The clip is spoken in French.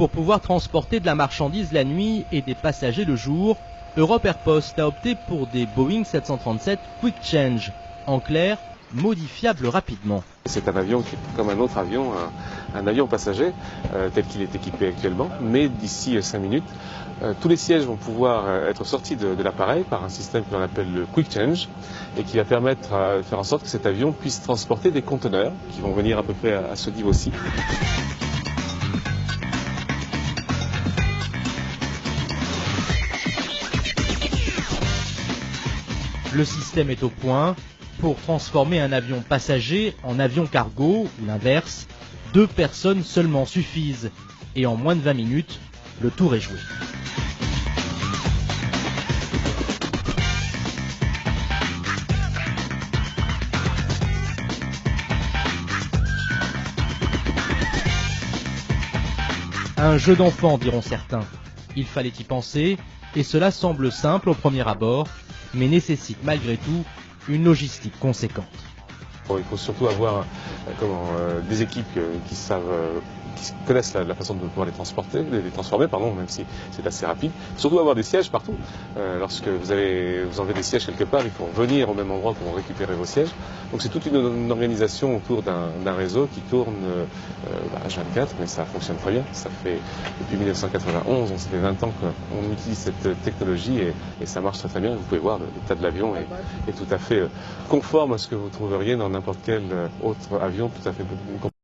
Pour pouvoir transporter de la marchandise la nuit et des passagers le jour, Europe Air Post a opté pour des Boeing 737 Quick Change, en clair, modifiables rapidement. C'est un avion qui est comme un autre avion, un avion passager tel qu'il est équipé actuellement, mais d'ici 5 minutes, tous les sièges vont pouvoir être sortis de l'appareil par un système que l'on appelle le Quick Change et qui va permettre de faire en sorte que cet avion puisse transporter des conteneurs qui vont venir à peu près à ce niveau-ci. Le système est au point. Pour transformer un avion passager en avion cargo, ou l'inverse, 2 personnes seulement suffisent. Et en moins de 20 minutes, le tour est joué. Un jeu d'enfant, diront certains. Il fallait y penser, et cela semble simple au premier abord, mais nécessite malgré tout une logistique conséquente. Il faut surtout avoir des équipes qui connaissent la façon de pouvoir les transformer, même si c'est assez rapide. Surtout avoir des sièges partout. Lorsque vous enlevez des sièges quelque part, il faut revenir au même endroit pour récupérer vos sièges. Donc c'est toute une organisation autour d'un réseau qui tourne H24, mais ça fonctionne très bien. Ça fait depuis 1991, ça fait 20 ans qu'on utilise cette technologie et ça marche très très bien. Vous pouvez voir l'état de l'avion est tout à fait conforme à ce que vous trouveriez dans n'importe quel autre avion tout à fait